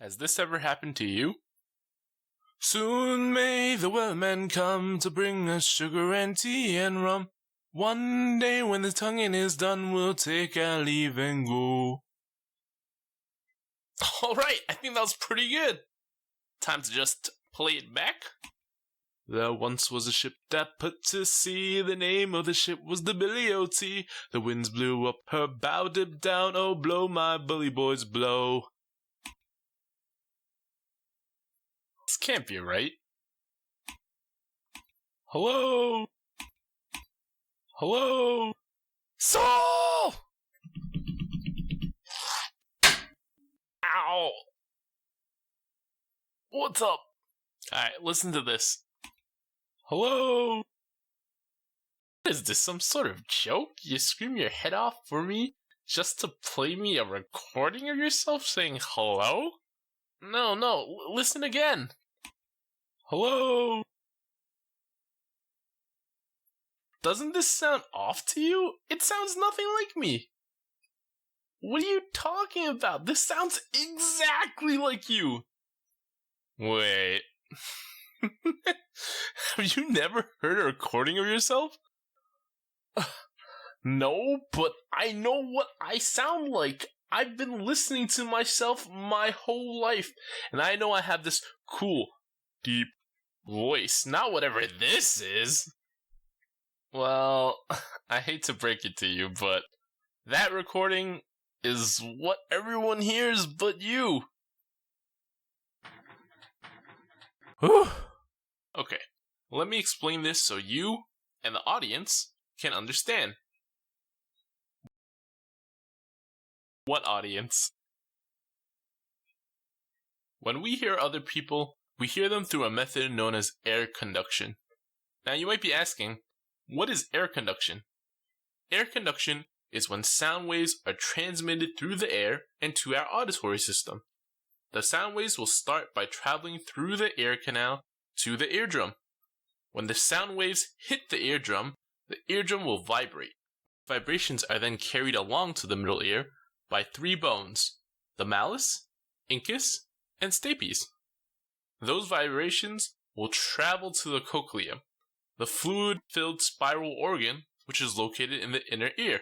Has this ever happened to you? Soon may the weatherman come to bring us sugar and tea and rum. One day when the tonguing is done, we'll take our leave and go. Alright, I think that was pretty good. Time to just play it back. There once was a ship that put to sea. The name of the ship was the Billy O.T. The winds blew up her bow, dipped down. Oh, blow, my bully boys, blow. This can't be right. Hello? Hello? Saul! Ow! What's up? Alright, listen to this. Hello? Is this some sort of joke? You scream your head off for me just to play me a recording of yourself saying hello? No, listen again. Hello? Doesn't this sound off to you? It sounds nothing like me. What are you talking about? This sounds exactly like you. Wait. Have you never heard a recording of yourself? No, but I know what I sound like. I've been listening to myself my whole life, and I know I have this cool, deep voice. Not whatever this is. Well, I hate to break it to you, but that recording is what everyone hears but you. Whew. Okay, let me explain this so you and the audience can understand. What audience? When we hear other people, we hear them through a method known as air conduction. Now you might be asking, what is air conduction? Air conduction is when sound waves are transmitted through the air and to our auditory system. The sound waves will start by traveling through the air canal to the eardrum. When the sound waves hit the eardrum will vibrate. Vibrations are then carried along to the middle ear by three bones, the malleus, incus, and stapes. Those vibrations will travel to the cochlea, the fluid-filled spiral organ which is located in the inner ear.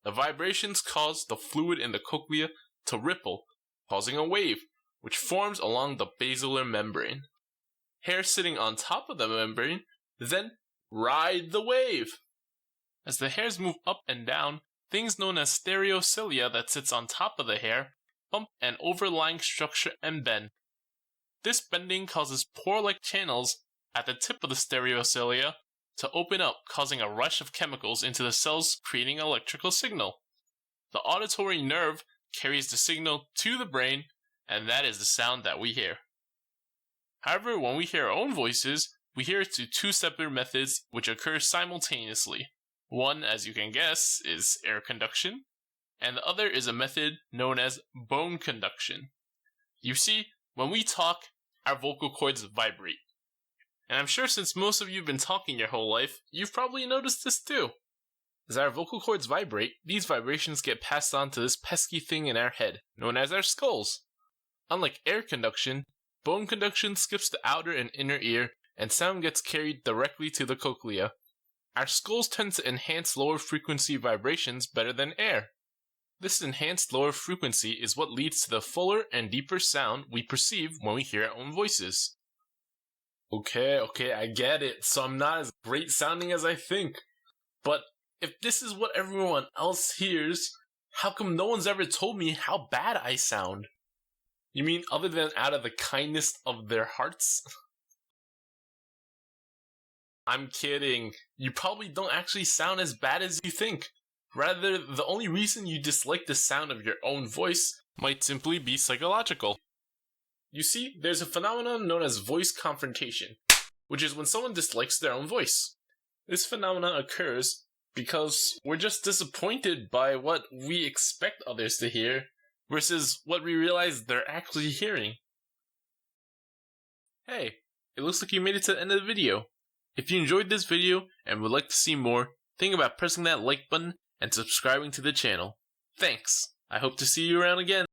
The vibrations cause the fluid in the cochlea to ripple, causing a wave, which forms along the basilar membrane. Hairs sitting on top of the membrane then ride the wave. As the hairs move up and down, things known as stereocilia that sits on top of the hair bump an overlying structure and bend. This bending causes pore-like channels at the tip of the stereocilia to open up, causing a rush of chemicals into the cells, creating an electrical signal. The auditory nerve carries the signal to the brain, and that is the sound that we hear. However, when we hear our own voices, we hear it through two separate methods which occur simultaneously. One, as you can guess, is air conduction, and the other is a method known as bone conduction. You see, when we talk, our vocal cords vibrate. And I'm sure since most of you have been talking your whole life, you've probably noticed this too. As our vocal cords vibrate, these vibrations get passed on to this pesky thing in our head, known as our skulls. Unlike air conduction, bone conduction skips the outer and inner ear, and sound gets carried directly to the cochlea. Our skulls tend to enhance lower frequency vibrations better than air. This enhanced lower frequency is what leads to the fuller and deeper sound we perceive when we hear our own voices. Okay, I get it, so I'm not as great sounding as I think. But if this is what everyone else hears, how come no one's ever told me how bad I sound? You mean other than out of the kindness of their hearts? I'm kidding. You probably don't actually sound as bad as you think. Rather, the only reason you dislike the sound of your own voice might simply be psychological. You see, there's a phenomenon known as voice confrontation, which is when someone dislikes their own voice. This phenomenon occurs because we're just disappointed by what we expect others to hear versus what we realize they're actually hearing. Hey, it looks like you made it to the end of the video. If you enjoyed this video and would like to see more, think about pressing that like button and subscribing to the channel. Thanks! I hope to see you around again.